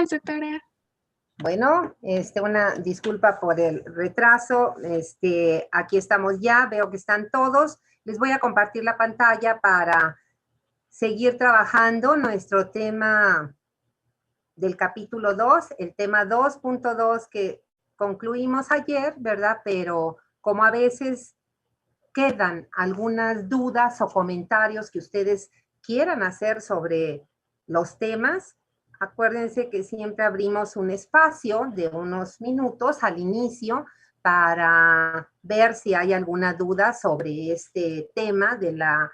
estamos, doctora? Bueno, una disculpa por el retraso. Aquí estamos ya, veo que están todos. Les voy a compartir la pantalla para seguir trabajando nuestro tema del capítulo 2, el tema 2.2 que concluimos ayer, ¿verdad? Pero como a veces quedan algunas dudas o comentarios que ustedes quieran hacer sobre los temas, acuérdense que siempre abrimos un espacio de unos minutos al inicio para ver si hay alguna duda sobre este tema de la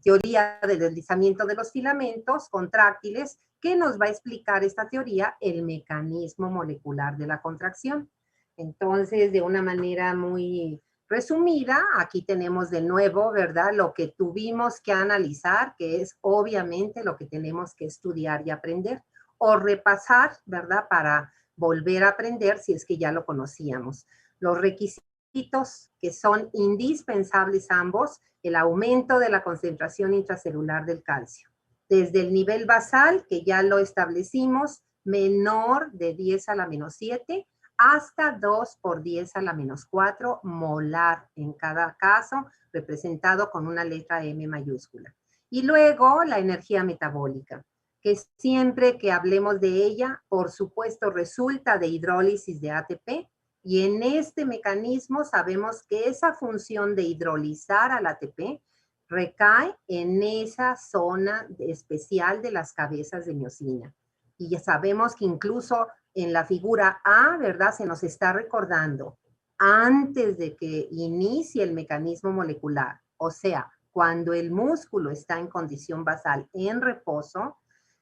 teoría del deslizamiento de los filamentos contráctiles, que nos va a explicar esta teoría el mecanismo molecular de la contracción. Entonces, de una manera muy resumida, aquí tenemos de nuevo, ¿verdad? Lo que tuvimos que analizar, que es obviamente lo que tenemos que estudiar y aprender, o repasar, ¿verdad? Para volver a aprender si es que ya lo conocíamos. Los requisitos que son indispensables ambos, el aumento de la concentración intracelular del calcio. Desde el nivel basal, que ya lo establecimos, menor de 10 a la menos 7, hasta 2 por 10 a la menos 4 molar en cada caso, representado con una letra M mayúscula. Y luego la energía metabólica, que siempre que hablemos de ella, por supuesto, resulta de hidrólisis de ATP, y en este mecanismo sabemos que esa función de hidrolizar al ATP recae en esa zona especial de las cabezas de miosina. Y ya sabemos que incluso en la figura A, ¿verdad? Se nos está recordando, antes de que inicie el mecanismo molecular, o sea, cuando el músculo está en condición basal en reposo,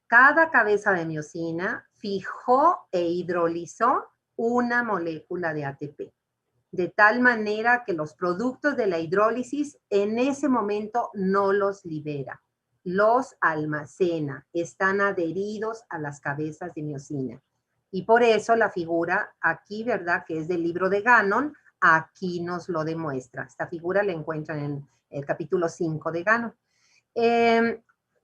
cada cabeza de miosina fijó e hidrolizó una molécula de ATP. De tal manera que los productos de la hidrólisis en ese momento no los libera, los almacena, están adheridos a las cabezas de miosina. Y por eso la figura aquí, ¿verdad? Que es del libro de Gannon, aquí nos lo demuestra. Esta figura la encuentran en el capítulo 5 de Gannon.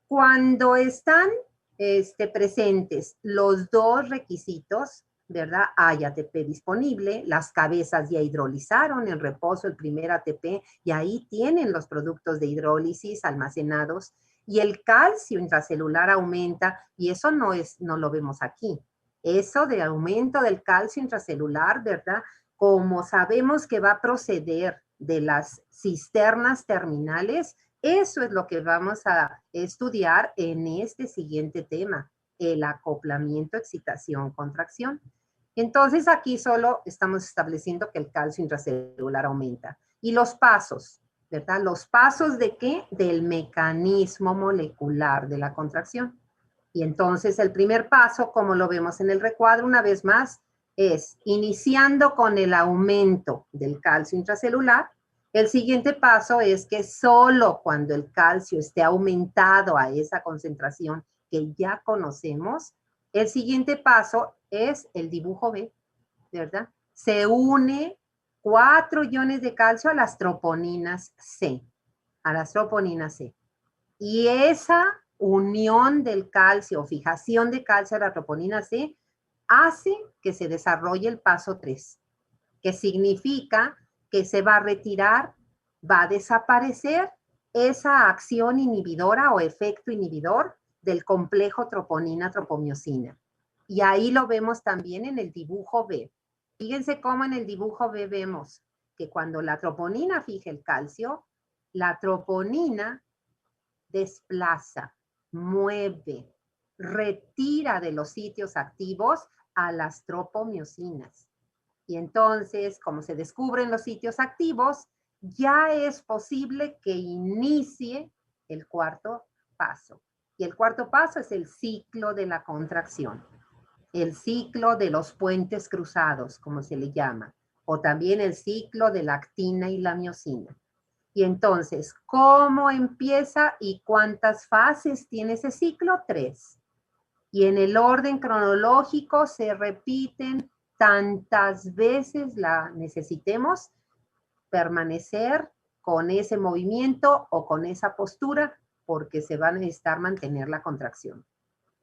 Cuando están presentes los dos requisitos, ¿verdad? Hay ATP disponible, las cabezas ya hidrolizaron en reposo el primer ATP y ahí tienen los productos de hidrólisis almacenados y el calcio intracelular aumenta y eso no lo vemos aquí. Eso de aumento del calcio intracelular, ¿verdad? Como sabemos que va a proceder de las cisternas terminales, eso es lo que vamos a estudiar en este siguiente tema, el acoplamiento, excitación, contracción. Entonces aquí solo estamos estableciendo que el calcio intracelular aumenta. Y los pasos, ¿verdad? ¿Los pasos de qué? Del mecanismo molecular de la contracción. Y entonces el primer paso, como lo vemos en el recuadro una vez más, es iniciando con el aumento del calcio intracelular. El siguiente paso es que solo cuando el calcio esté aumentado a esa concentración que ya conocemos, el siguiente paso es el dibujo B, ¿verdad? Se une 4 iones de calcio a las troponinas C, Y esa unión del calcio, fijación de calcio a la troponina C, hace que se desarrolle el paso 3, que significa que se va a retirar, va a desaparecer esa acción inhibidora o efecto inhibidor del complejo troponina-tropomiosina. Y ahí lo vemos también en el dibujo B. Fíjense cómo en el dibujo B vemos que cuando la troponina fija el calcio, la troponina desplaza, mueve, retira de los sitios activos a las tropomiosinas. Y entonces, como se descubren los sitios activos, ya es posible que inicie el cuarto paso. Y el cuarto paso es el ciclo de la contracción, el ciclo de los puentes cruzados, como se le llama, o también el ciclo de la actina y la miosina. Y entonces, ¿cómo empieza y cuántas fases tiene ese ciclo? 3. Y en el orden cronológico se repiten tantas veces la necesitemos permanecer con ese movimiento o con esa postura porque se va a necesitar mantener la contracción.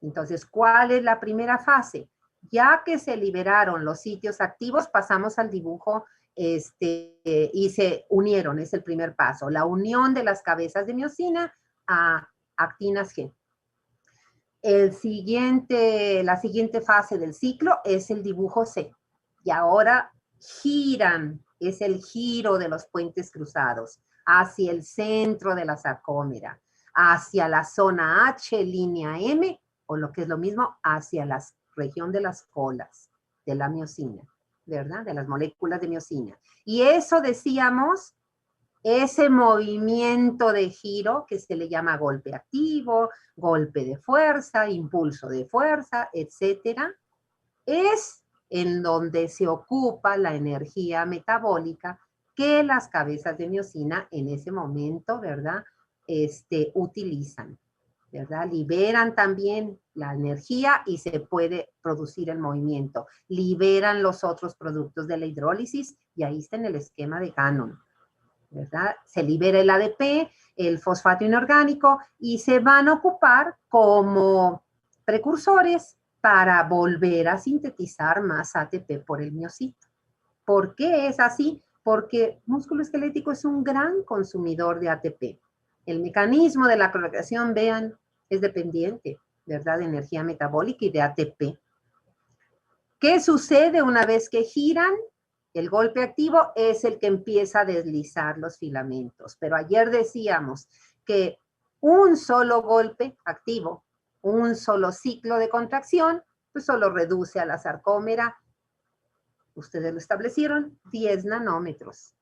Entonces, ¿cuál es la primera fase? Ya que se liberaron los sitios activos, pasamos al dibujo y se unieron, es el primer paso. La unión de las cabezas de miosina a actinas G. La siguiente fase del ciclo es el dibujo C. Y ahora giran, es el giro de los puentes cruzados hacia el centro de la sarcómera, hacia la zona H, línea M, o lo que es lo mismo, hacia la región de las colas de la miosina, ¿verdad? De las moléculas de miosina. Y eso decíamos, ese movimiento de giro que se le llama golpe activo, golpe de fuerza, impulso de fuerza, etcétera, es en donde se ocupa la energía metabólica que las cabezas de miosina en ese momento, ¿verdad? Utilizan, ¿verdad? Liberan también la energía y se puede producir el movimiento. Liberan los otros productos de la hidrólisis y ahí está en el esquema de Gannon, ¿verdad? Se libera el ADP, el fosfato inorgánico, y se van a ocupar como precursores para volver a sintetizar más ATP por el miocito. ¿Por qué es así? Porque músculo esquelético es un gran consumidor de ATP. El mecanismo de la cloración, vean, es dependiente, ¿verdad? De energía metabólica y de ATP. ¿Qué sucede una vez que giran? El golpe activo es el que empieza a deslizar los filamentos. Pero ayer decíamos que un solo golpe activo, un solo ciclo de contracción, pues solo reduce a la sarcómera, ustedes lo establecieron, 10 nanómetros.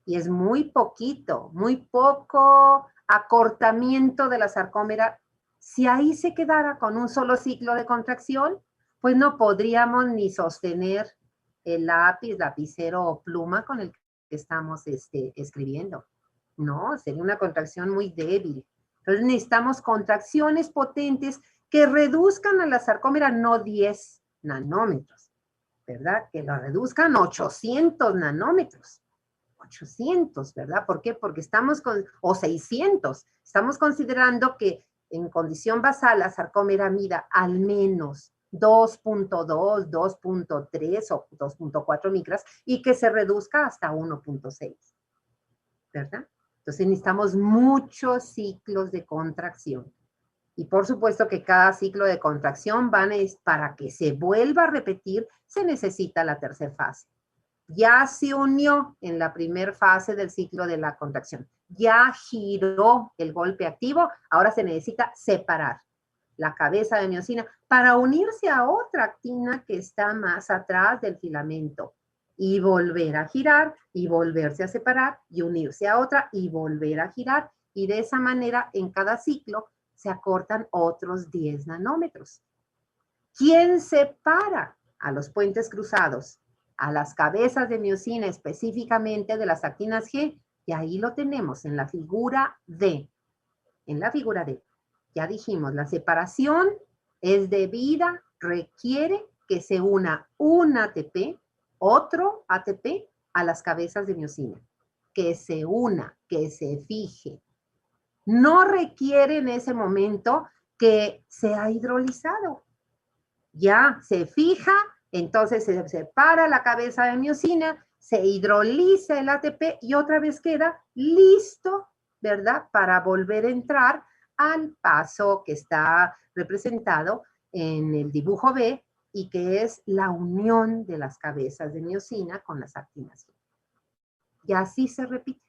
Y es muy poquito, muy poco acortamiento de la sarcómera. Si ahí se quedara con un solo ciclo de contracción, pues no podríamos ni sostener el lápiz, lapicero o pluma con el que estamos escribiendo. No, sería una contracción muy débil. Entonces necesitamos contracciones potentes que reduzcan a la sarcómera no 10 nanómetros, ¿verdad? Que lo reduzcan 800 nanómetros. 800, ¿verdad? ¿Por qué? Porque estamos o 600, estamos considerando que en condición basal la sarcómera mida al menos 2.2, 2.3 o 2.4 micras y que se reduzca hasta 1.6, ¿verdad? Entonces necesitamos muchos ciclos de contracción. Y por supuesto que cada ciclo de contracción para que se vuelva a repetir, se necesita la tercera fase. Ya se unió en la primera fase del ciclo de la contracción. Ya giró el golpe activo, ahora se necesita separar la cabeza de miosina para unirse a otra actina que está más atrás del filamento y volver a girar y volverse a separar y unirse a otra y volver a girar. Y de esa manera en cada ciclo se acortan otros 10 nanómetros. ¿Quién separa a los puentes cruzados? A las cabezas de miosina, específicamente de las actinas G, y ahí lo tenemos en la figura D. En la figura D. Ya dijimos, la separación es debida, requiere que se una un ATP, otro ATP, a las cabezas de miosina. Que se una, que se fije. No requiere en ese momento que sea hidrolizado. Ya se fija, entonces se separa la cabeza de miosina, se hidroliza el ATP y otra vez queda listo, ¿verdad? Para volver a entrar al paso que está representado en el dibujo B y que es la unión de las cabezas de miosina con las actinas. Y así se repite.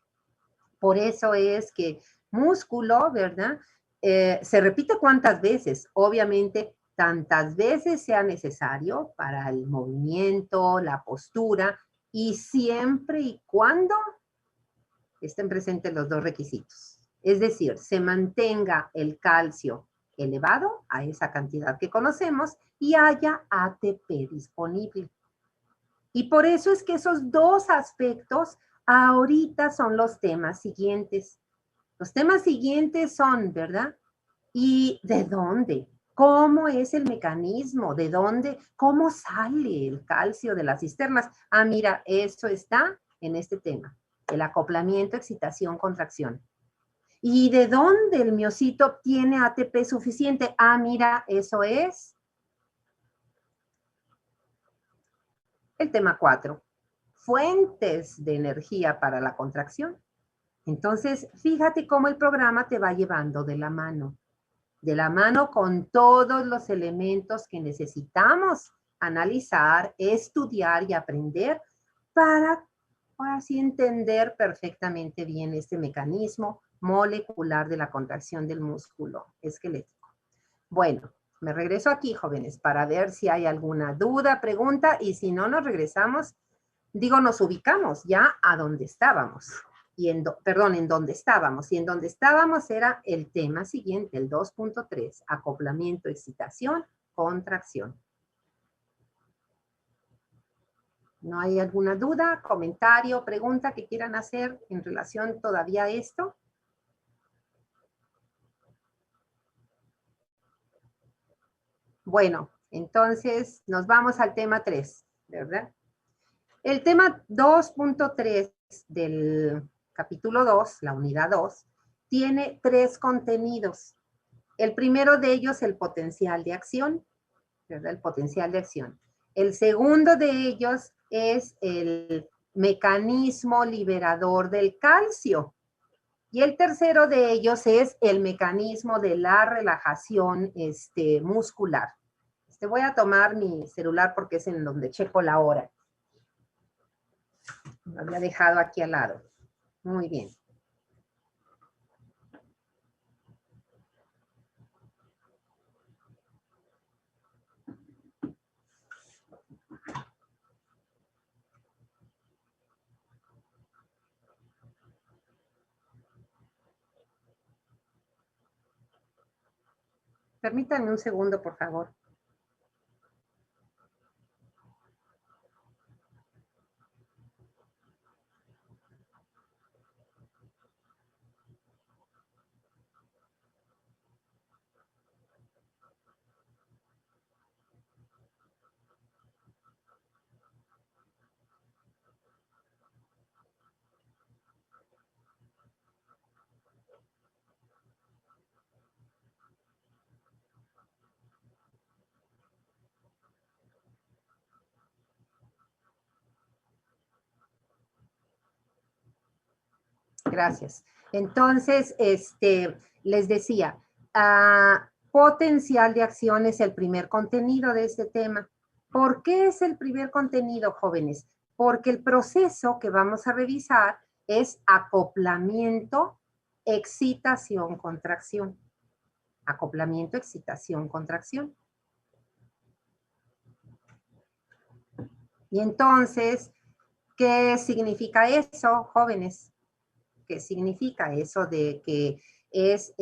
Por eso es que músculo, ¿verdad? Se repite cuántas veces, obviamente tantas veces sea necesario para el movimiento, la postura, y siempre y cuando estén presentes los dos requisitos. Es decir, se mantenga el calcio elevado a esa cantidad que conocemos y haya ATP disponible. Y por eso es que esos dos aspectos ahorita son los temas siguientes. Los temas siguientes son, ¿verdad? ¿Y de dónde? ¿Cómo es el mecanismo? ¿De dónde? ¿Cómo sale el calcio de las cisternas? Ah, mira, eso está en este tema, el acoplamiento, excitación, contracción. ¿Y de dónde el miocito obtiene ATP suficiente? Ah, mira, eso es el tema 4. Fuentes de energía para la contracción. Entonces, fíjate cómo el programa te va llevando de la mano con todos los elementos que necesitamos analizar, estudiar y aprender para así entender perfectamente bien este mecanismo molecular de la contracción del músculo esquelético. Bueno, me regreso aquí, jóvenes, para ver si hay alguna duda, pregunta, y si no, nos regresamos, nos ubicamos ya a donde estábamos. En donde estábamos. Y en donde estábamos era el tema siguiente, el 2.3, acoplamiento, excitación, contracción. ¿No hay alguna duda, comentario, pregunta que quieran hacer en relación todavía a esto? Bueno, entonces nos vamos al tema 3, ¿verdad? El tema 2.3 del capítulo 2, la unidad 2, tiene 3 contenidos. El primero de ellos, el potencial de acción, ¿verdad? El potencial de acción. El segundo de ellos es el mecanismo liberador del calcio. Y el tercero de ellos es el mecanismo de la relajación muscular. Voy a tomar mi celular porque es en donde checo la hora. Lo había dejado aquí al lado. Muy bien. Permítanme un segundo, por favor. Gracias. Entonces, les decía, potencial de acción es el primer contenido de este tema. ¿Por qué es el primer contenido, jóvenes? Porque el proceso que vamos a revisar es acoplamiento, excitación, contracción. Acoplamiento, excitación, contracción. Y entonces, ¿qué significa eso, jóvenes? ¿Qué significa eso de que es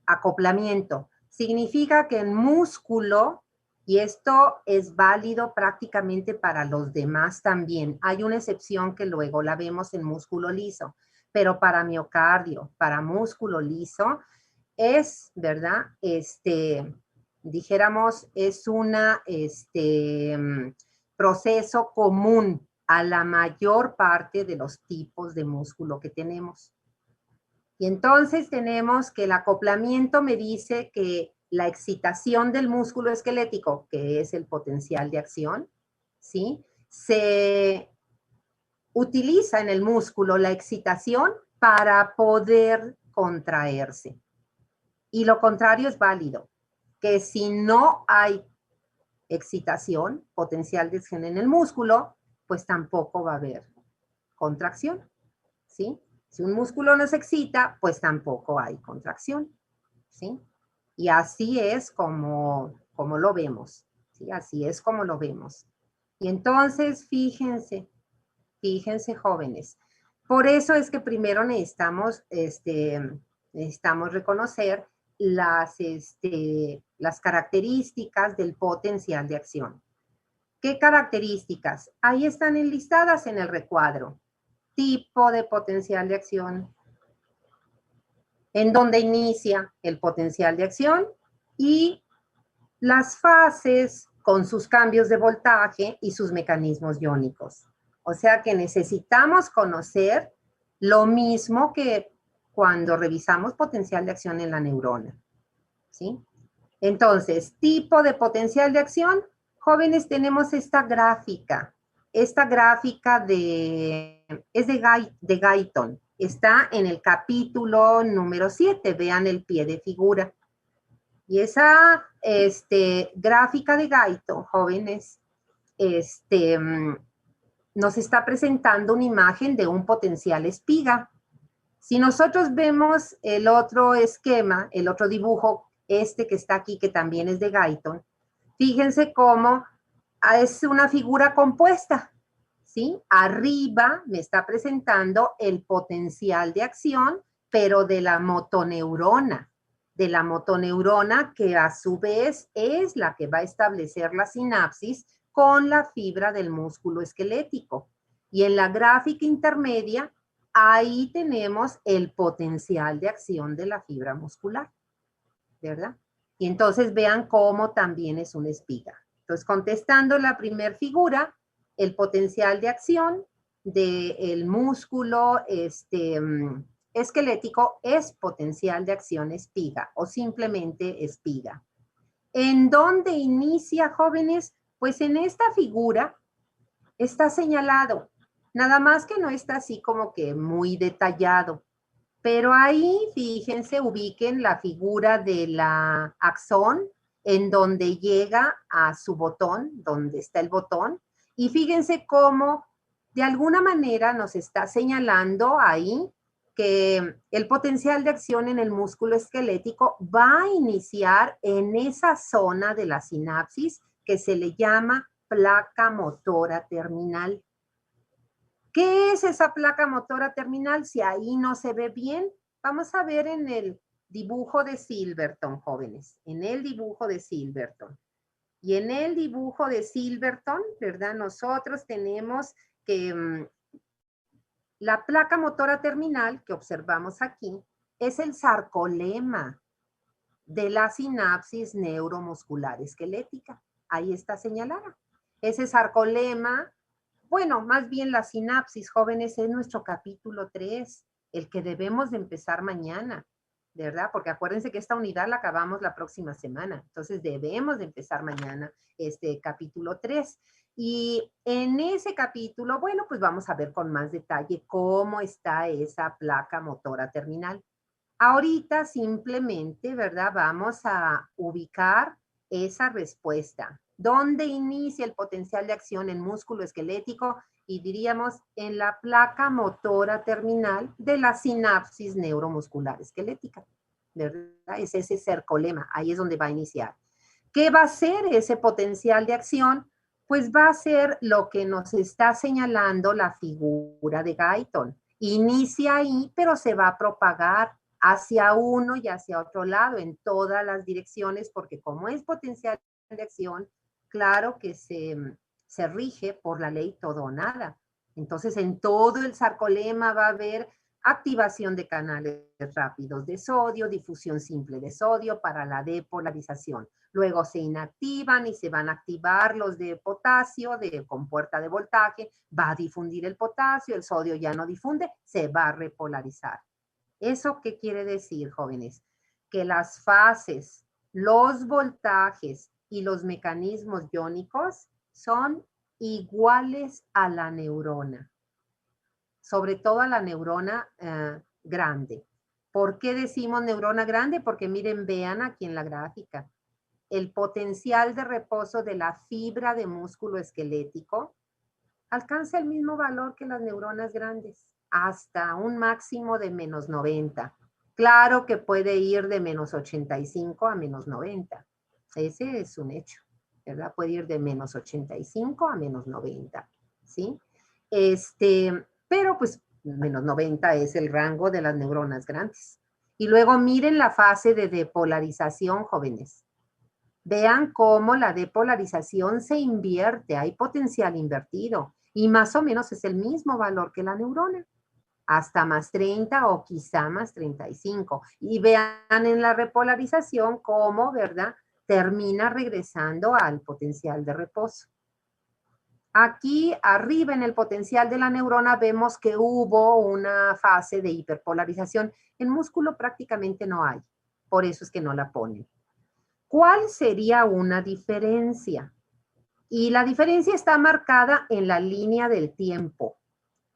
acoplamiento? Significa que el músculo, y esto es válido prácticamente para los demás también, hay una excepción que luego la vemos en músculo liso, pero para miocardio, para músculo liso, es, ¿verdad? Dijéramos, es una, proceso común a la mayor parte de los tipos de músculo que tenemos. Y entonces tenemos que el acoplamiento me dice que la excitación del músculo esquelético, que es el potencial de acción, ¿sí? Se utiliza en el músculo la excitación para poder contraerse. Y lo contrario es válido, que si no hay excitación, potencial de acción en el músculo, pues tampoco va a haber contracción, ¿sí? Si un músculo no se excita, pues tampoco hay contracción, ¿sí? Y así es como lo vemos, ¿sí? Así es como lo vemos. Y entonces, fíjense jóvenes, por eso es que primero necesitamos reconocer las características del potencial de acción. ¿Qué características? Ahí están enlistadas en el recuadro. Tipo de potencial de acción, en donde inicia el potencial de acción y las fases con sus cambios de voltaje y sus mecanismos iónicos. O sea que necesitamos conocer lo mismo que cuando revisamos potencial de acción en la neurona, ¿sí? Entonces, tipo de potencial de acción, jóvenes, tenemos esta gráfica. Esta gráfica es de Guyton. Está en el capítulo número 7. Vean el pie de figura. Y esa gráfica de Guyton, jóvenes, nos está presentando una imagen de un potencial espiga. Si nosotros vemos el otro esquema, el otro dibujo, que está aquí, que también es de Guyton, fíjense cómo es una figura compuesta, ¿sí? Arriba me está presentando el potencial de acción, pero de la motoneurona que a su vez es la que va a establecer la sinapsis con la fibra del músculo esquelético. Y en la gráfica intermedia, ahí tenemos el potencial de acción de la fibra muscular, ¿verdad? Y entonces vean cómo también es una espiga. Entonces, contestando la primera figura, el potencial de acción del músculo esquelético es potencial de acción espiga o simplemente espiga. ¿En dónde inicia, jóvenes? Pues en esta figura está señalado, nada más que no está así como que muy detallado. Pero ahí, fíjense, ubiquen la figura de la axón en donde llega a su botón, donde está el botón, y fíjense cómo de alguna manera nos está señalando ahí que el potencial de acción en el músculo esquelético va a iniciar en esa zona de la sinapsis que se le llama placa motora terminal. ¿Qué es esa placa motora terminal? Si ahí no se ve bien, vamos a ver en el dibujo de Silverton, jóvenes, en el dibujo de Silverton. Y en el dibujo de Silverton, ¿verdad? Nosotros tenemos que la placa motora terminal que observamos aquí es el sarcolema de la sinapsis neuromuscular esquelética. Ahí está señalada. Ese sarcolema, bueno, más bien la sinapsis, jóvenes, es nuestro capítulo 3, el que debemos de empezar mañana, ¿verdad? Porque acuérdense que esta unidad la acabamos la próxima semana, entonces debemos de empezar mañana este capítulo 3. Y en ese capítulo, bueno, pues vamos a ver con más detalle cómo está esa placa motora terminal. Ahorita simplemente, ¿verdad? Vamos a ubicar esa respuesta. ¿Dónde inicia el potencial de acción en músculo esquelético? Y diríamos en la placa motora terminal de la sinapsis neuromuscular esquelética, ¿verdad? Es ese cercolema, ahí es donde va a iniciar. ¿Qué va a ser ese potencial de acción? Pues va a ser lo que nos está señalando la figura de Guyton. Inicia ahí, pero se va a propagar hacia uno y hacia otro lado, en todas las direcciones, porque como es potencial de acción, claro que se rige por la ley todo o nada. Entonces, en todo el sarcolema va a haber activación de canales rápidos de sodio, difusión simple de sodio para la depolarización. Luego se inactivan y se van a activar los de potasio, de compuerta de voltaje, va a difundir el potasio, el sodio ya no difunde, se va a repolarizar. ¿Eso qué quiere decir, jóvenes? Que las fases, los voltajes y los mecanismos iónicos son iguales a la neurona, sobre todo a la neurona grande. ¿Por qué decimos neurona grande? Porque miren, vean aquí en la gráfica, el potencial de reposo de la fibra de músculo esquelético alcanza el mismo valor que las neuronas grandes, hasta un máximo de menos 90. Claro que puede ir de menos 85 a menos 90. Ese es un hecho, ¿verdad? Puede ir de menos 85 a menos 90, ¿sí? Pero pues menos 90 es el rango de las neuronas grandes. Y luego miren la fase de depolarización, jóvenes. Vean cómo la depolarización se invierte, hay potencial invertido y más o menos es el mismo valor que la neurona, hasta más 30 o quizá más 35. Y vean en la repolarización cómo, ¿verdad? Termina regresando al potencial de reposo. Aquí arriba en el potencial de la neurona vemos que hubo una fase de hiperpolarización. En músculo prácticamente no hay, por eso es que no la ponen. ¿Cuál sería una diferencia? Y la diferencia está marcada en la línea del tiempo.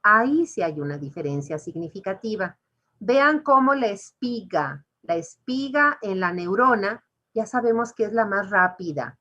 Ahí sí hay una diferencia significativa. Vean cómo la espiga en la neurona, ya sabemos que es la más rápida,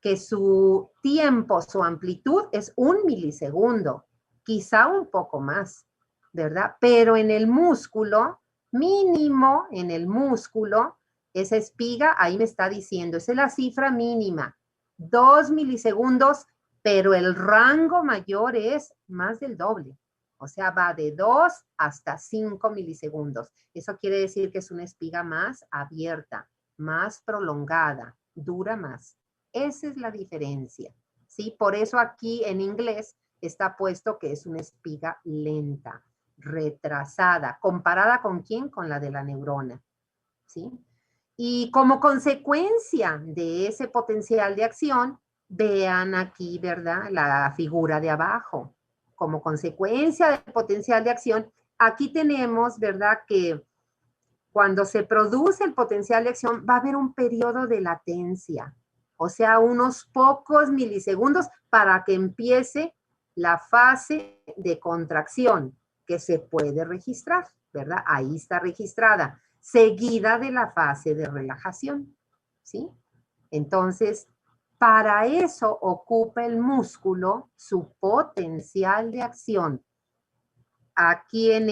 que su tiempo, su amplitud es 1 milisegundo, quizá un poco más, ¿verdad? Pero en el músculo, mínimo en el músculo, esa espiga, ahí me está diciendo, esa es la cifra mínima, 2 milisegundos, pero el rango mayor es más del doble. O sea, va de 2 hasta 5 milisegundos. Eso quiere decir que es una espiga más abierta, más prolongada, dura más. Esa es la diferencia, ¿sí? Por eso aquí en inglés está puesto que es una espiga lenta, retrasada. ¿Comparada con quién? Con la de la neurona, ¿sí? Y como consecuencia de ese potencial de acción, vean aquí, ¿verdad? La figura de abajo. Como consecuencia del potencial de acción, aquí tenemos, ¿verdad? Que cuando se produce el potencial de acción va a haber un periodo de latencia, o sea, unos pocos milisegundos para que empiece la fase de contracción que se puede registrar, ¿verdad? Ahí está registrada, seguida de la fase de relajación, ¿sí? Entonces, para eso ocupa el músculo su potencial de acción. Aquí en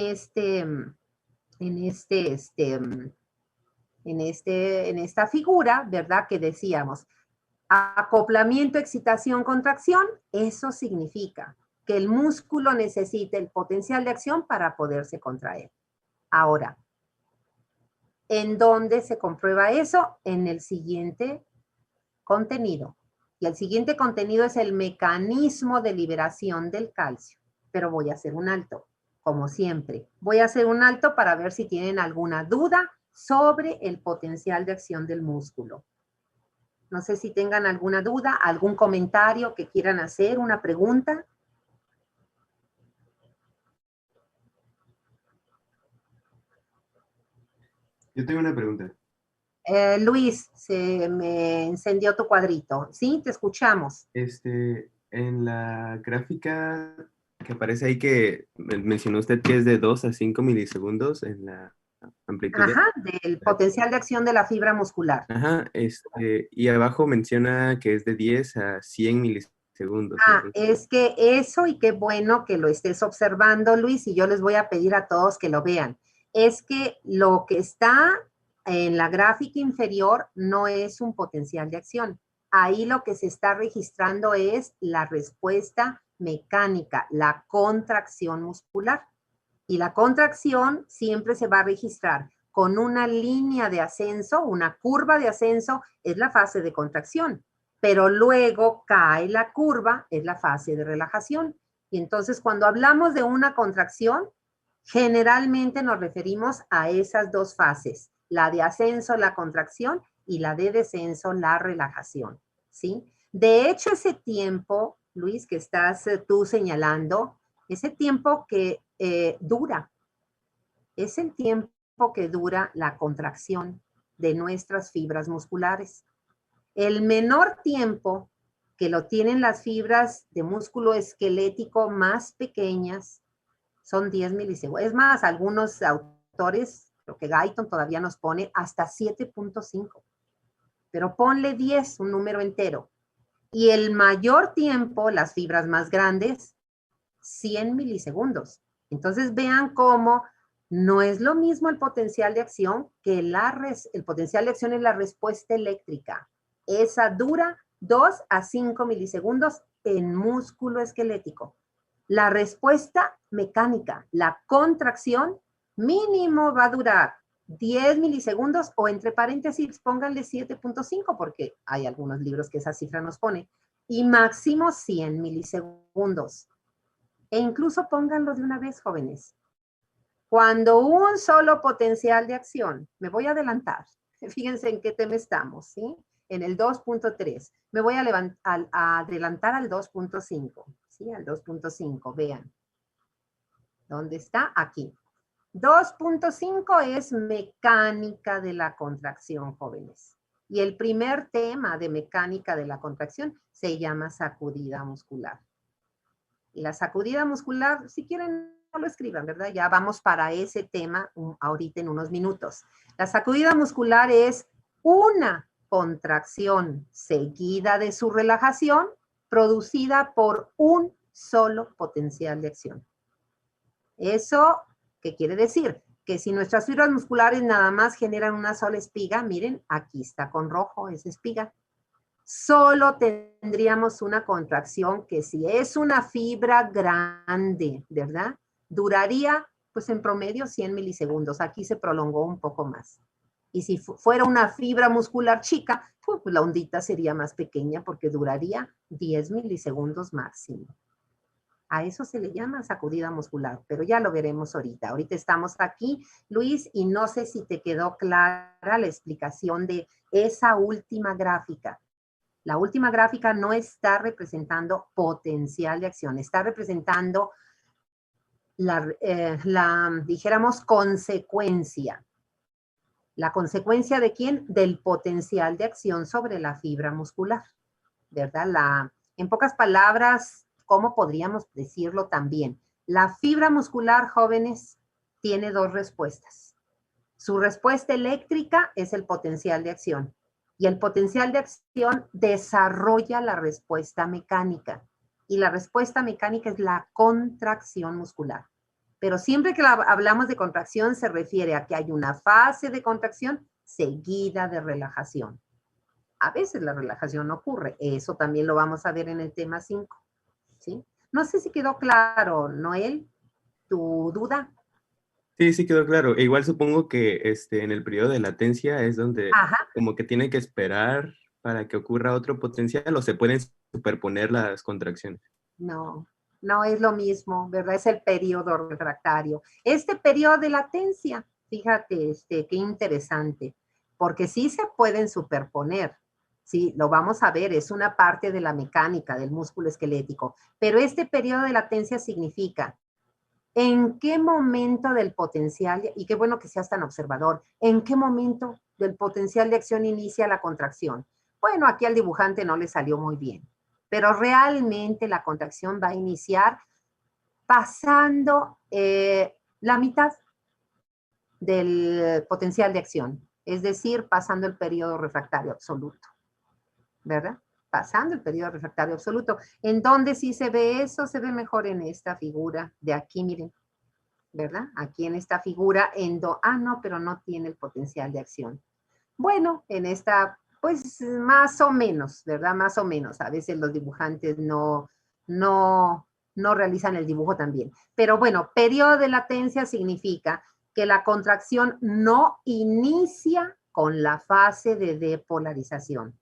esta figura, ¿verdad? Que decíamos, acoplamiento, excitación, contracción, eso significa que el músculo necesita el potencial de acción para poderse contraer. Ahora, ¿en dónde se comprueba eso? En el siguiente contenido. Y el siguiente contenido es el mecanismo de liberación del calcio. Pero voy a hacer un alto, como siempre. Voy a hacer un alto para ver si tienen alguna duda sobre el potencial de acción del músculo. No sé si tengan alguna duda, algún comentario que quieran hacer, una pregunta. Yo tengo una pregunta. Luis, se me encendió tu cuadrito. Sí, te escuchamos. En la gráfica que aparece ahí que mencionó usted que es de 2 a 5 milisegundos en la amplitud de... Ajá, del potencial de acción de la fibra muscular. Ajá, y abajo menciona que es de 10 a 100 milisegundos. Entonces, Es que eso, y qué bueno que lo estés observando, Luis, y yo les voy a pedir a todos que lo vean. Es que lo que está en la gráfica inferior no es un potencial de acción. Ahí lo que se está registrando es la respuesta mecánica, la contracción muscular. Y la contracción siempre se va a registrar con una línea de ascenso, una curva de ascenso, es la fase de contracción, pero luego cae la curva, es la fase de relajación. Y entonces cuando hablamos de una contracción, generalmente nos referimos a esas dos fases, la de ascenso, la contracción, y la de descenso, la relajación, ¿sí? De hecho, ese tiempo, Luis, que estás tú señalando, ese tiempo que dura, es el tiempo que dura la contracción de nuestras fibras musculares. El menor tiempo que lo tienen las fibras de músculo esquelético más pequeñas son 10 milisegundos. Es más, algunos autores, creo que Guyton todavía nos pone hasta 7.5, pero ponle 10, un número entero. Y el mayor tiempo, las fibras más grandes, 100 milisegundos. Entonces vean cómo no es lo mismo el potencial de acción que el potencial de acción es la respuesta eléctrica. Esa dura 2 a 5 milisegundos en músculo esquelético. La respuesta mecánica, la contracción, mínimo va a durar 10 milisegundos o entre paréntesis pónganle 7.5 porque hay algunos libros que esa cifra nos pone y máximo 100 milisegundos. E incluso pónganlo de una vez, jóvenes. Cuando un solo potencial de acción, me voy a adelantar, fíjense en qué tema estamos, ¿sí? en el 2.3. Me voy a adelantar al 2.5, ¿sí? Al 2.5, vean. ¿Dónde está? Aquí. 2.5 es mecánica de la contracción, jóvenes. Y el primer tema de mecánica de la contracción se llama sacudida muscular. Y la sacudida muscular, si quieren, no lo escriban, ¿verdad? Ya vamos para ese tema ahorita en unos minutos. La sacudida muscular es una contracción seguida de su relajación producida por un solo potencial de acción. ¿Eso qué quiere decir? Que si nuestras fibras musculares nada más generan una sola espiga, miren, aquí está con rojo esa espiga, solo tendríamos una contracción que si es una fibra grande, ¿verdad? Duraría, pues en promedio, 100 milisegundos. Aquí se prolongó un poco más. Y si fuera una fibra muscular chica, pues la ondita sería más pequeña porque duraría 10 milisegundos máximo. A eso se le llama sacudida muscular, pero ya lo veremos ahorita. Ahorita estamos aquí, Luis, y no sé si te quedó clara la explicación de esa última gráfica. La última gráfica no está representando potencial de acción, está representando dijéramos, consecuencia. ¿La consecuencia de quién? Del potencial de acción sobre la fibra muscular, ¿verdad? En pocas palabras, ¿cómo podríamos decirlo también? La fibra muscular, jóvenes, tiene dos respuestas. Su respuesta eléctrica es el potencial de acción. Y el potencial de acción desarrolla la respuesta mecánica. Y la respuesta mecánica es la contracción muscular. Pero siempre que hablamos de contracción se refiere a que hay una fase de contracción seguida de relajación. A veces la relajación no ocurre. Eso también lo vamos a ver en el tema 5. ¿Sí? No sé si quedó claro, Noel, tu duda. Sí, sí quedó claro. E igual supongo que en el periodo de latencia es donde Ajá. como que tiene que esperar para que ocurra otro potencial o se pueden superponer las contracciones. No, no es lo mismo, ¿verdad? Es el periodo refractario. Este periodo de latencia, fíjate, qué interesante, porque sí se pueden superponer. Sí, lo vamos a ver, es una parte de la mecánica del músculo esquelético, pero este periodo de latencia significa en qué momento del potencial, y qué bueno que seas tan observador, en qué momento del potencial de acción inicia la contracción. Bueno, aquí al dibujante no le salió muy bien, pero realmente la contracción va a iniciar pasando la mitad del potencial de acción, es decir, pasando el periodo refractario absoluto, ¿verdad? Pasando el periodo refractario absoluto. ¿En dónde sí se ve eso? Se ve mejor en esta figura de aquí, miren, ¿verdad? Aquí en esta figura, no, pero no tiene el potencial de acción. Bueno, en esta, pues más o menos, ¿verdad? Más o menos. A veces los dibujantes no realizan el dibujo también. Pero bueno, periodo de latencia significa que la contracción no inicia con la fase de depolarización.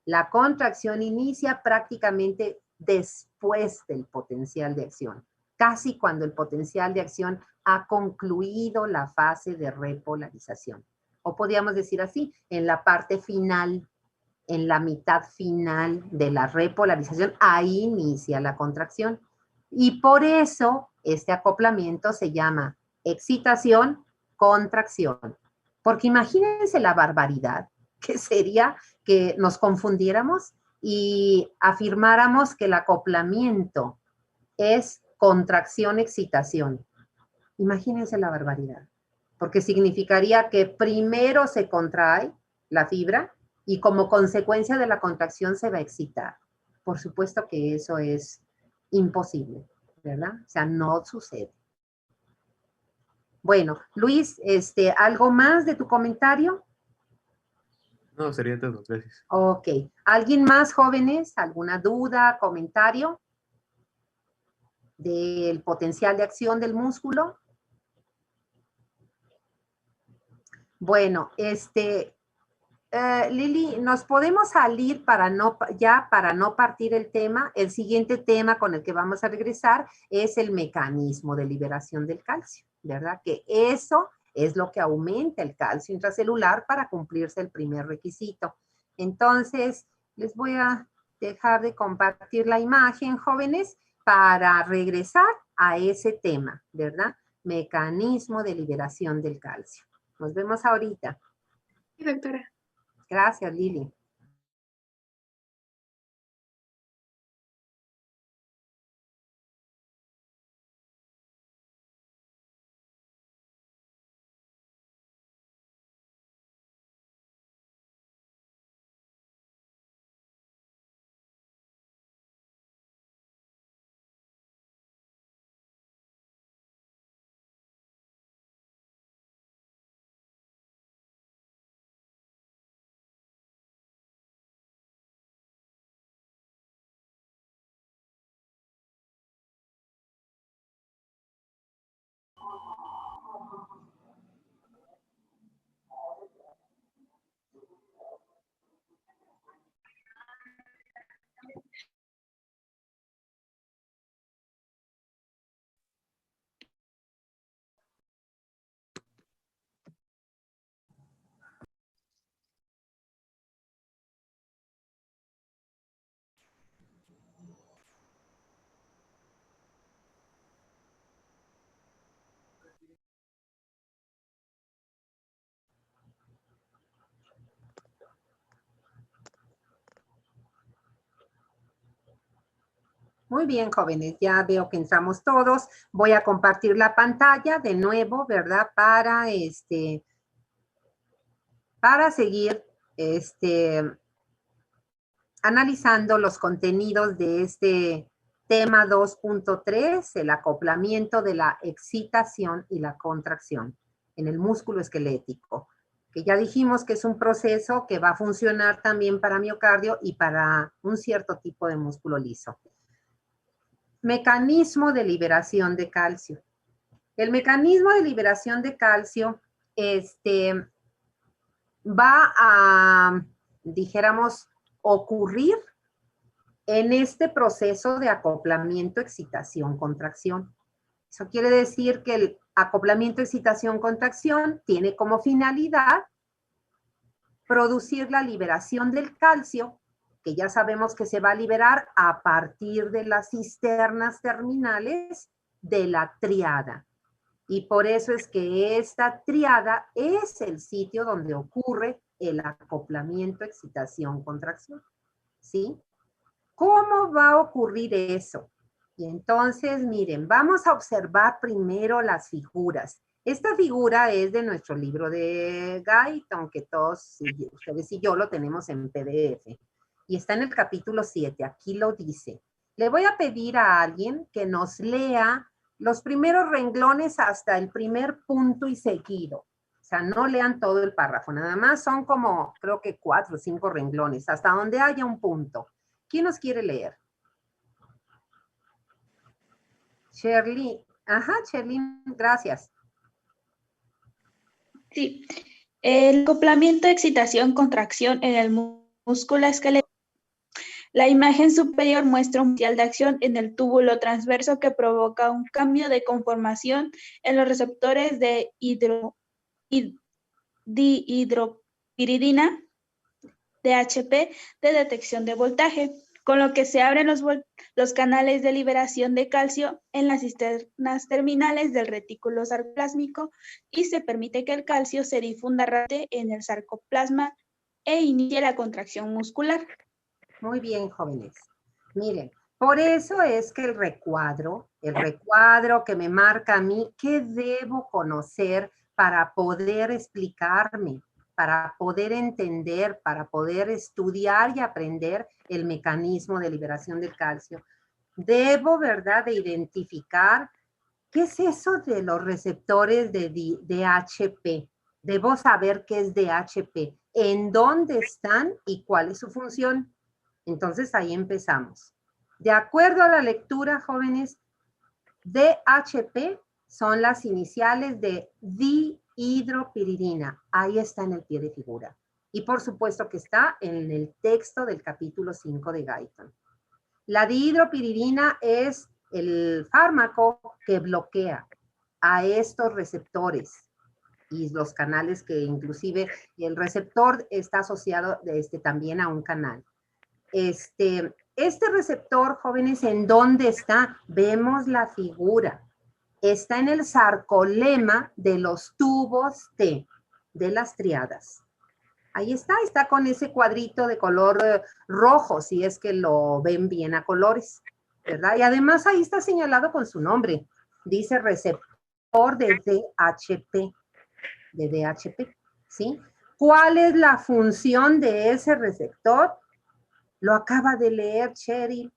La contracción inicia prácticamente después del potencial de acción, casi cuando el potencial de acción ha concluido la fase de repolarización. O podríamos decir así, en la parte final, en la mitad final de la repolarización, ahí inicia la contracción. Y por eso este acoplamiento se llama excitación, contracción. Porque imagínense la barbaridad que sería que nos confundiéramos y afirmáramos que el acoplamiento es contracción, excitación. Imagínense la barbaridad, porque significaría que primero se contrae la fibra y como consecuencia de la contracción se va a excitar. Por supuesto que eso es imposible, ¿verdad? O sea, no sucede. Bueno, Luis, ¿algo más de tu comentario? No, sería todo, gracias. Ok. ¿Alguien más, jóvenes? ¿Alguna duda, comentario del potencial de acción del músculo? Bueno, Lili, ¿nos podemos salir para no partir el tema? El siguiente tema con el que vamos a regresar es el mecanismo de liberación del calcio, ¿verdad? Que eso es lo que aumenta el calcio intracelular para cumplirse el primer requisito. Entonces, les voy a dejar de compartir la imagen, jóvenes, para regresar a ese tema, ¿verdad? Mecanismo de liberación del calcio. Nos vemos ahorita. Sí, doctora. Gracias, Lili. Muy bien, jóvenes, ya veo que entramos todos. Voy a compartir la pantalla de nuevo, ¿verdad? Para seguir analizando los contenidos de este tema 2.3, el acoplamiento de la excitación y la contracción en el músculo esquelético, que ya dijimos que es un proceso que va a funcionar también para miocardio y para un cierto tipo de músculo liso. Mecanismo de liberación de calcio. El mecanismo de liberación de calcio va a, dijéramos, ocurrir en este proceso de acoplamiento, excitación, contracción. Eso quiere decir que el acoplamiento, excitación, contracción tiene como finalidad producir la liberación del calcio, que ya sabemos que se va a liberar a partir de las cisternas terminales de la tríada. Y por eso es que esta tríada es el sitio donde ocurre el acoplamiento, excitación, contracción. ¿Sí? ¿Cómo va a ocurrir eso? Y entonces, miren, vamos a observar primero las figuras. Esta figura es de nuestro libro de Guyton, que todos ustedes y yo lo tenemos en PDF. Y está en el capítulo 7, aquí lo dice. Le voy a pedir a alguien que nos lea los primeros renglones hasta el primer punto y seguido. O sea, no lean todo el párrafo, nada más son como, creo que 4 o 5 renglones, hasta donde haya un punto. ¿Quién nos quiere leer? Shirley. Ajá, Shirley, gracias. Sí. El acoplamiento, excitación, contracción en el músculo esquelético. La imagen superior muestra un potencial de acción en el túbulo transverso que provoca un cambio de conformación en los receptores de dihidropiridina, DHP, de detección de voltaje, con lo que se abren los canales de liberación de calcio en las cisternas terminales del retículo sarcoplásmico y se permite que el calcio se difunda rápidamente en el sarcoplasma e inicie la contracción muscular. Muy bien, jóvenes. Miren, por eso es que el recuadro que me marca a mí, ¿qué debo conocer para poder explicarme, para poder entender, para poder estudiar y aprender el mecanismo de liberación del calcio? Debo, ¿verdad?, de identificar qué es eso de los receptores de DHP. Debo saber qué es DHP, en dónde están y cuál es su función. Entonces ahí empezamos. De acuerdo a la lectura, jóvenes, DHP son las iniciales de dihidropiridina. Ahí está en el pie de figura. Y por supuesto que está en el texto del capítulo 5 de Guyton. La dihidropiridina es el fármaco que bloquea a estos receptores y los canales que inclusive el receptor está asociado también a un canal. Este receptor, jóvenes, ¿en dónde está? Vemos la figura. Está en el sarcolema de los tubos T, de las triadas. Ahí está con ese cuadrito de color rojo, si es que lo ven bien a colores, ¿verdad? Y además ahí está señalado con su nombre. Dice receptor de DHP, ¿sí? ¿Cuál es la función de ese receptor? Lo acaba de leer Cheryl,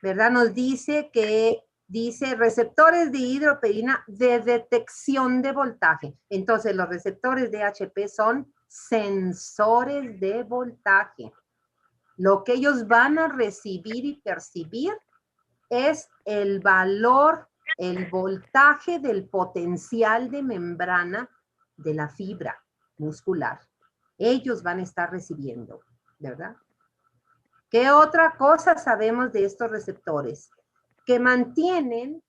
¿verdad? Nos dice que dice receptores de hidroperina de detección de voltaje. Entonces, los receptores de HP son sensores de voltaje. Lo que ellos van a recibir y percibir es el valor, el voltaje del potencial de membrana de la fibra muscular. Ellos van a estar recibiendo, ¿verdad? ¿Qué otra cosa sabemos de estos receptores? Que mantienen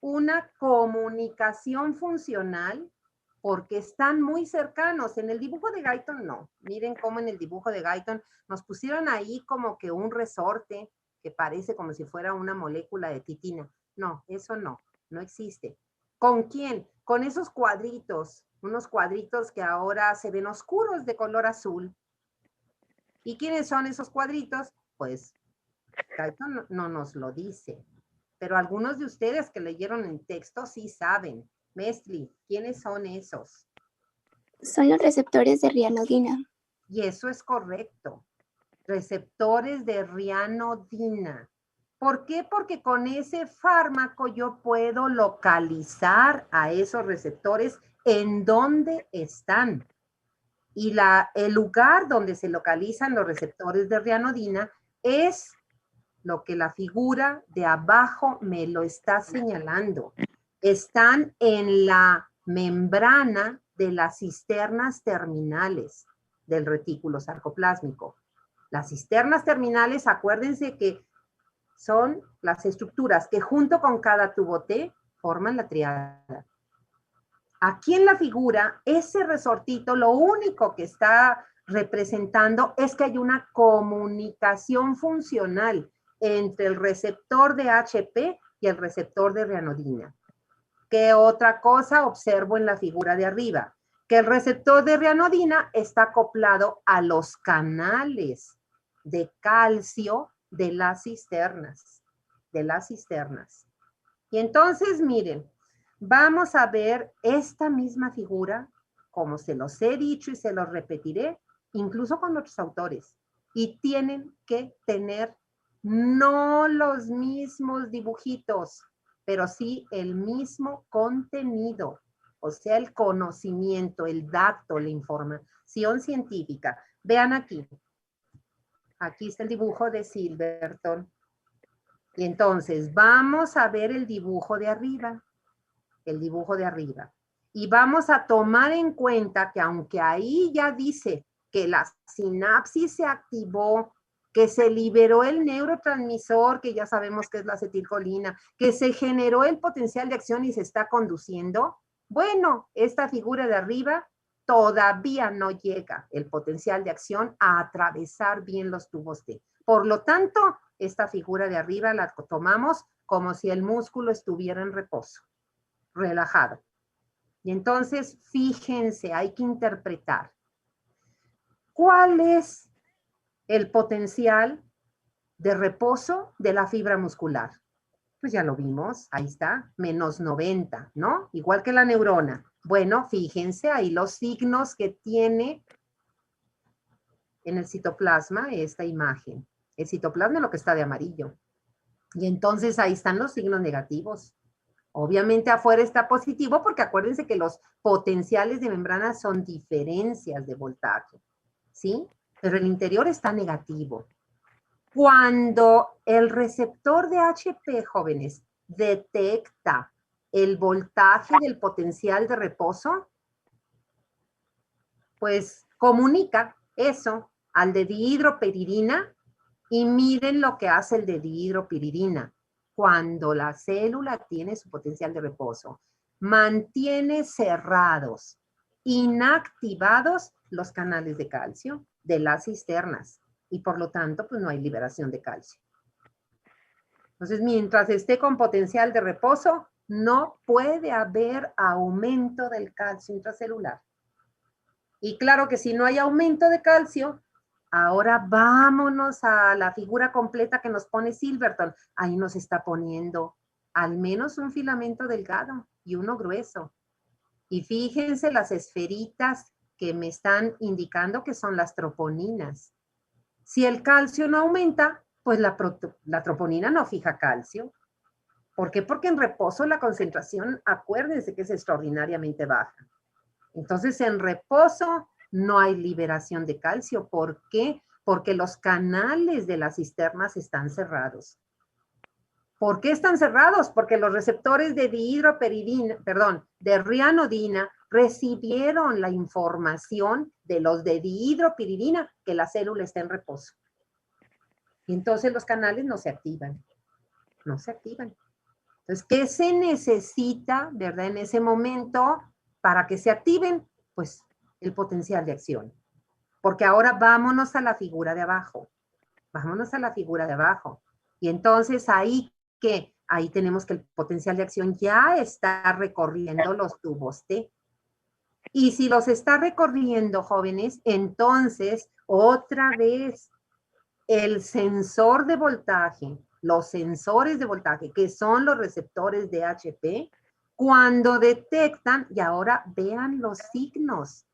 una comunicación funcional porque están muy cercanos. En el dibujo de Guyton no. Miren cómo en el dibujo de Guyton nos pusieron ahí como que un resorte que parece como si fuera una molécula de titina. No, eso no existe. ¿Con quién? Con esos cuadritos, unos cuadritos que ahora se ven oscuros de color azul. ¿Y quiénes son esos cuadritos? Pues Guyton no nos lo dice, pero algunos de ustedes que leyeron el texto sí saben. Mestli, ¿quiénes son esos? Son los receptores de rianodina. Y eso es correcto. Receptores de rianodina. ¿Por qué? Porque con ese fármaco yo puedo localizar a esos receptores en dónde están. Y el lugar donde se localizan los receptores de rianodina es lo que la figura de abajo me lo está señalando. Están en la membrana de las cisternas terminales del retículo sarcoplásmico. Las cisternas terminales, acuérdense que son las estructuras que junto con cada tubo T forman la triada. Aquí en la figura, ese resortito, lo único que está representando es que hay una comunicación funcional entre el receptor de HP y el receptor de rianodina. ¿Qué otra cosa observo en la figura de arriba? Que el receptor de rianodina está acoplado a los canales de calcio de las cisternas. Y entonces, miren, vamos a ver esta misma figura, como se los he dicho y se los repetiré, incluso con otros autores. Y tienen que tener no los mismos dibujitos, pero sí el mismo contenido, o sea, el conocimiento, el dato, la información científica. Vean aquí. Aquí está el dibujo de Silverton. Y entonces vamos a ver el dibujo de arriba. Y vamos a tomar en cuenta que aunque ahí ya dice que la sinapsis se activó, que se liberó el neurotransmisor, que ya sabemos que es la acetilcolina, que se generó el potencial de acción y se está conduciendo, bueno, esta figura de arriba todavía no llega el potencial de acción a atravesar bien los tubos T. Por lo tanto, esta figura de arriba la tomamos como si el músculo estuviera en reposo, relajado. Y entonces, fíjense, hay que interpretar. ¿Cuál es el potencial de reposo de la fibra muscular? Pues ya lo vimos, ahí está, menos 90, ¿no? Igual que la neurona. Bueno, fíjense ahí los signos que tiene en el citoplasma esta imagen. El citoplasma es lo que está de amarillo. Y entonces ahí están los signos negativos. Obviamente afuera está positivo porque acuérdense que los potenciales de membrana son diferencias de voltaje, ¿sí? Pero el interior está negativo. Cuando el receptor de HP, jóvenes, detecta el voltaje del potencial de reposo, pues comunica eso al de dihidropiridina y miren lo que hace el de dihidropiridina. Cuando la célula tiene su potencial de reposo, mantiene cerrados inactivados los canales de calcio de las cisternas y por lo tanto pues no hay liberación de calcio. Entonces, mientras esté con potencial de reposo, no puede haber aumento del calcio intracelular. Y claro que si no hay aumento de calcio, ahora vámonos a la figura completa que nos pone Silverton. Ahí nos está poniendo al menos un filamento delgado y uno grueso. Y fíjense las esferitas que me están indicando que son las troponinas. Si el calcio no aumenta, pues la troponina no fija calcio. ¿Por qué? Porque en reposo la concentración, acuérdense que es extraordinariamente baja. Entonces, en reposo no hay liberación de calcio. ¿Por qué? Porque los canales de las cisternas están cerrados. ¿Por qué están cerrados? Porque los receptores de de rianodina recibieron la información de los de dihidropiridina que la célula está en reposo. Y entonces los canales no se activan. No se activan. Entonces, ¿qué se necesita, verdad, en ese momento para que se activen? Pues el potencial de acción. Porque ahora vámonos a la figura de abajo. Vámonos a la figura de abajo. Y entonces ahí tenemos que el potencial de acción ya está recorriendo los tubos T. Y si los está recorriendo, jóvenes, entonces otra vez el sensor de voltaje, los sensores de voltaje, que son los receptores de HP, cuando detectan, y ahora vean los signos,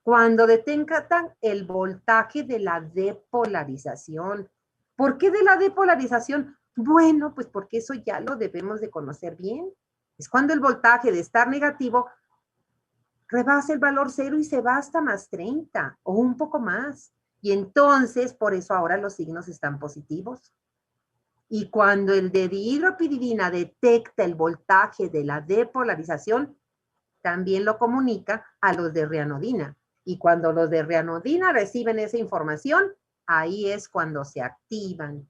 cuando detectan el voltaje de la depolarización. ¿Por qué de la depolarización? Bueno, pues porque eso ya lo debemos de conocer bien. Es cuando el voltaje de estar negativo rebasa el valor 0 y se va hasta más 30 o un poco más. Y entonces, por eso ahora los signos están positivos. Y cuando el de dihidropiridina detecta el voltaje de la depolarización, también lo comunica a los de rianodina. Y cuando los de rianodina reciben esa información, ahí es cuando se activan,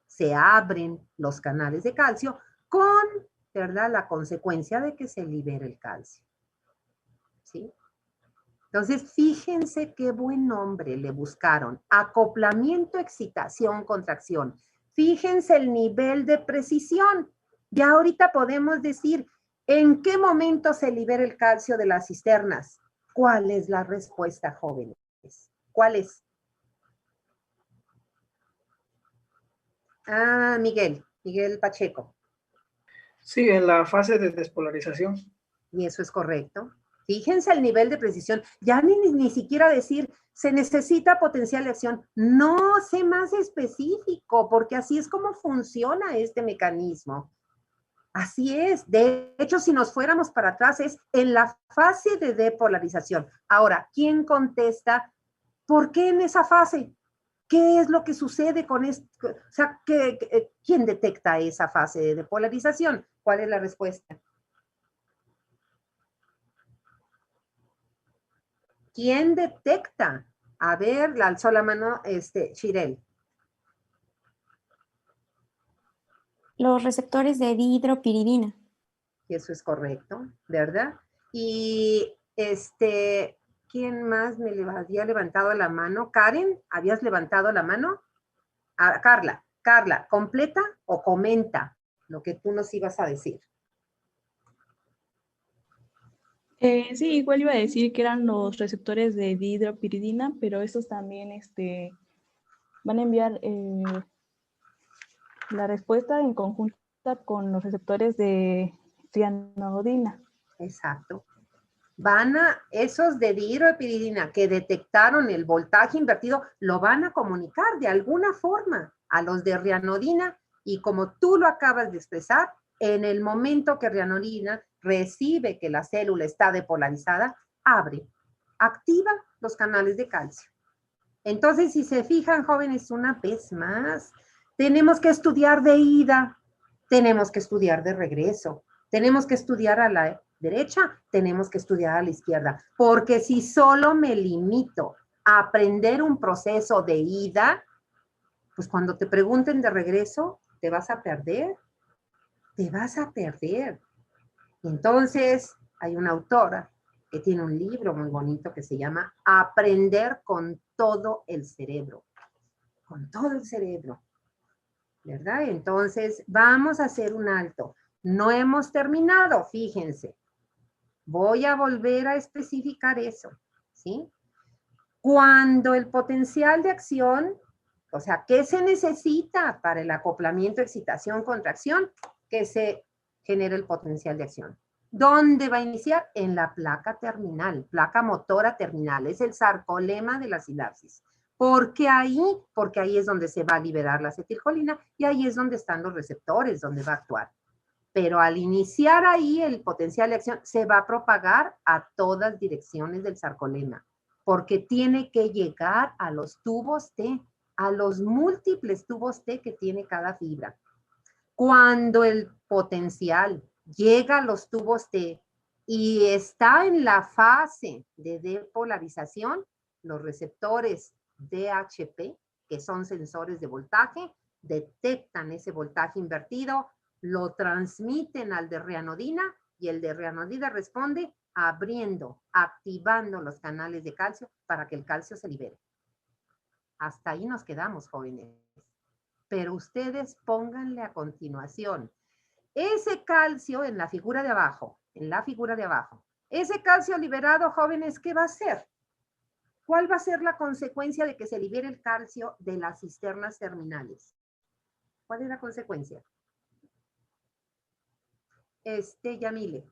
se abren los canales de calcio con, ¿verdad?, la consecuencia de que se libere el calcio. ¿Sí? Entonces, fíjense qué buen nombre le buscaron. Acoplamiento, excitación, contracción. Fíjense el nivel de precisión. Ya ahorita podemos decir en qué momento se libera el calcio de las cisternas. ¿Cuál es la respuesta, jóvenes? ¿Cuál es? Ah, Miguel Pacheco. Sí, en la fase de despolarización. Y eso es correcto. Fíjense el nivel de precisión. Ya ni siquiera decir, se necesita potencial de acción. No, sé más específico, porque así es como funciona este mecanismo. Así es. De hecho, si nos fuéramos para atrás, es en la fase de depolarización. Ahora, ¿quién contesta? ¿Por qué en esa fase? ¿Qué es lo que sucede con esto? O sea, ¿quién detecta esa fase de depolarización? ¿Cuál es la respuesta? ¿Quién detecta? A ver, la alzó la mano Chirel. Los receptores de dihidropiridina. Eso es correcto, ¿verdad? Y ¿quién más me había levantado la mano? Karen, ¿habías levantado la mano? Ah, Carla, ¿completa o comenta lo que tú nos ibas a decir? Sí, igual iba a decir que eran los receptores de dihidropiridina, pero estos también van a enviar la respuesta en conjunto con los receptores de rianodina. Exacto. Esos de dihidropiridina que detectaron el voltaje invertido, lo van a comunicar de alguna forma a los de rianodina y como tú lo acabas de expresar, en el momento que rianodina recibe que la célula está depolarizada, activa los canales de calcio. Entonces, si se fijan, jóvenes, una vez más, tenemos que estudiar de ida, tenemos que estudiar de regreso, tenemos que estudiar a la derecha, tenemos que estudiar a la izquierda, porque si solo me limito a aprender un proceso de ida, pues cuando te pregunten de regreso, te vas a perder. Entonces, hay una autora que tiene un libro muy bonito que se llama Aprender con todo el cerebro. Con todo el cerebro, ¿verdad? Entonces, vamos a hacer un alto. No hemos terminado, fíjense. Voy a volver a especificar eso, ¿sí? Cuando el potencial de acción, o sea, ¿qué se necesita para el acoplamiento, excitación, contracción? Que se genere el potencial de acción. ¿Dónde va a iniciar? En la placa terminal, placa motora terminal. Es el sarcolema de la sinapsis. ¿Por qué ahí? Porque ahí es donde se va a liberar la acetilcolina y ahí es donde están los receptores, donde va a actuar. Pero al iniciar ahí el potencial de acción, se va a propagar a todas direcciones del sarcolema, porque tiene que llegar a los tubos T, a los múltiples tubos T que tiene cada fibra. Cuando el potencial llega a los tubos T y está en la fase de depolarización, los receptores DHP, que son sensores de voltaje, detectan ese voltaje invertido, lo transmiten al de reanodina y el de reanodina responde abriendo, activando los canales de calcio para que el calcio se libere. Hasta ahí nos quedamos, jóvenes. Pero ustedes pónganle a continuación ese calcio en la figura de abajo, ese calcio liberado, jóvenes, ¿qué va a hacer? ¿Cuál va a ser la consecuencia de que se libere el calcio de las cisternas terminales? ¿Cuál es la consecuencia? Yamile.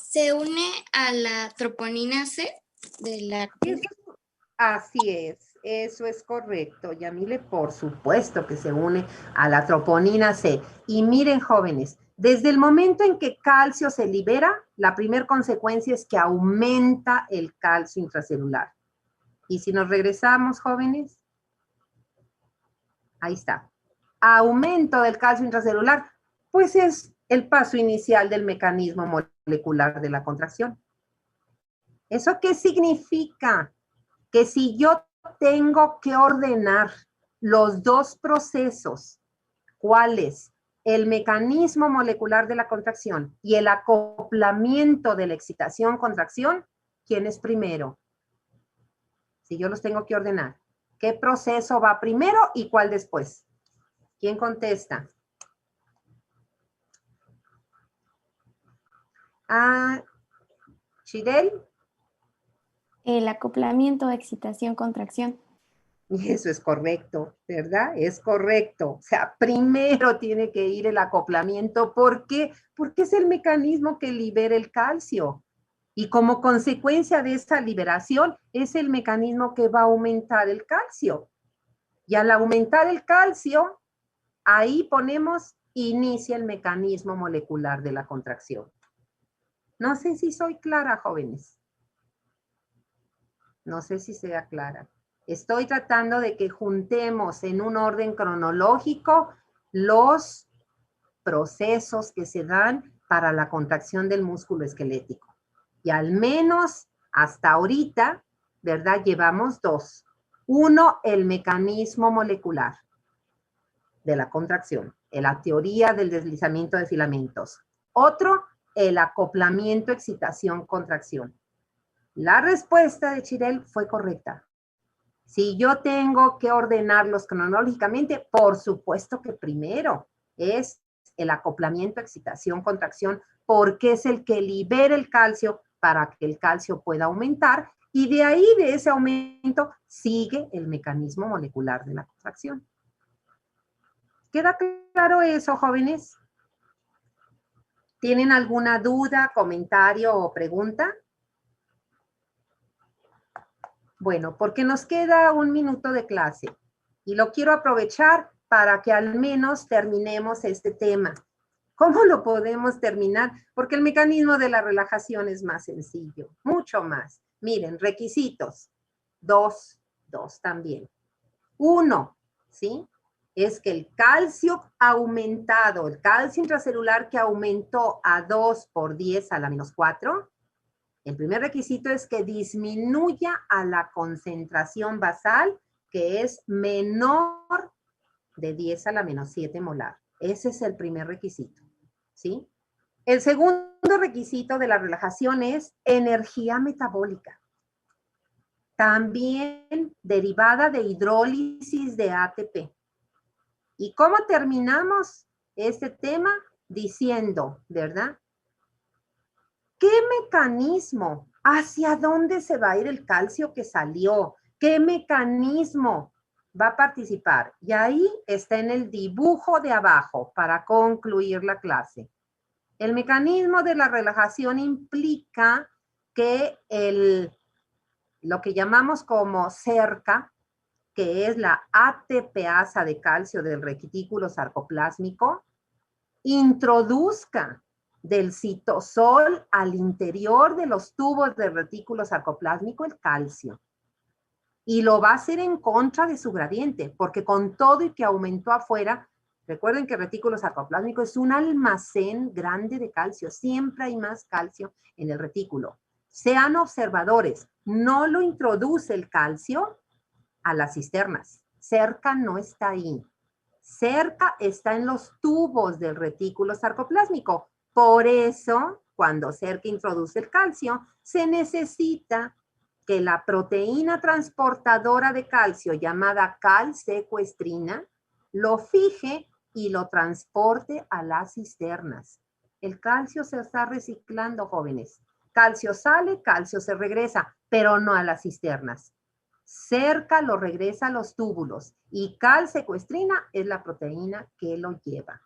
Se une a la troponina C de la... Así es, eso es correcto, Yamile, por supuesto que se une a la troponina C. Y miren, jóvenes, desde el momento en que calcio se libera, la primera consecuencia es que aumenta el calcio intracelular. Y si nos regresamos, jóvenes, ahí está. Aumento del calcio intracelular, pues es el paso inicial del mecanismo molecular de la contracción. ¿Eso qué significa? Que si yo tengo que ordenar los dos procesos, ¿cuáles? El mecanismo molecular de la contracción y el acoplamiento de la excitación-contracción, ¿quién es primero? Si yo los tengo que ordenar, ¿qué proceso va primero y cuál después? ¿Quién contesta? ¿Chidel? El acoplamiento, excitación, contracción. Eso es correcto, ¿verdad? Es correcto. O sea, primero tiene que ir el acoplamiento. ¿Por qué? Porque es el mecanismo que libera el calcio. Y como consecuencia de esta liberación, es el mecanismo que va a aumentar el calcio. Y al aumentar el calcio, ahí ponemos, inicia el mecanismo molecular de la contracción. No sé si soy clara, jóvenes. No sé si sea clara. Estoy tratando de que juntemos en un orden cronológico los procesos que se dan para la contracción del músculo esquelético. Y al menos hasta ahorita, ¿verdad? Llevamos dos. Uno, el mecanismo molecular de la contracción, la teoría del deslizamiento de filamentos. Otro, el acoplamiento, excitación, contracción. La respuesta de Chirel fue correcta. Si yo tengo que ordenarlos cronológicamente, por supuesto que primero es el acoplamiento, excitación, contracción, porque es el que libera el calcio para que el calcio pueda aumentar y de ahí, de ese aumento, sigue el mecanismo molecular de la contracción. ¿Queda claro eso, jóvenes? ¿Tienen alguna duda, comentario o pregunta? Bueno, porque nos queda un minuto de clase y lo quiero aprovechar para que al menos terminemos este tema. ¿Cómo lo podemos terminar? Porque el mecanismo de la relajación es más sencillo, mucho más. Miren, requisitos. Dos también. Uno, ¿sí? Es que el calcio aumentado, el calcio intracelular que aumentó a 2 por 10 a la menos 4, el primer requisito es que disminuya a la concentración basal, que es menor de 10 a la menos 7 molar. Ese es el primer requisito, ¿sí? El segundo requisito de la relajación es energía metabólica, también derivada de hidrólisis de ATP. ¿Y cómo terminamos este tema? Diciendo, ¿verdad? ¿Qué mecanismo? ¿Hacia dónde se va a ir el calcio que salió? ¿Qué mecanismo va a participar? Y ahí está en el dibujo de abajo para concluir la clase. El mecanismo de la relajación implica que lo que llamamos como cerca, que es la ATPasa de calcio del retículo sarcoplásmico, introduzca del citosol al interior de los tubos del retículo sarcoplásmico el calcio. Y lo va a hacer en contra de su gradiente, porque con todo y que aumentó afuera, recuerden que el retículo sarcoplásmico es un almacén grande de calcio. Siempre hay más calcio en el retículo. Sean observadores, no lo introduce el calcio a las cisternas. Cerca no está ahí. Cerca está en los tubos del retículo sarcoplásmico. Por eso, cuando cerca introduce el calcio, se necesita que la proteína transportadora de calcio llamada calsecuestrina lo fije y lo transporte a las cisternas. El calcio se está reciclando, jóvenes. Calcio sale, calcio se regresa, pero no a las cisternas. Cerca lo regresa a los túbulos y calsecuestrina es la proteína que lo lleva.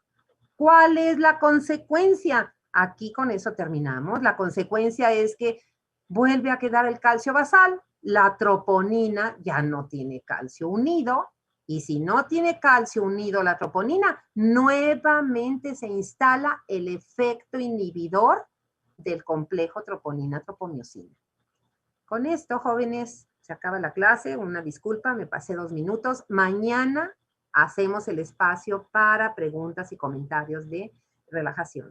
¿Cuál es la consecuencia? Aquí con eso terminamos. La consecuencia es que vuelve a quedar el calcio basal, la troponina ya no tiene calcio unido, y si no tiene calcio unido la troponina, nuevamente se instala el efecto inhibidor del complejo troponina-tropomiosina. Con esto, jóvenes, se acaba la clase. Una disculpa, me pasé 2 minutos. Mañana hacemos el espacio para preguntas y comentarios de relajación.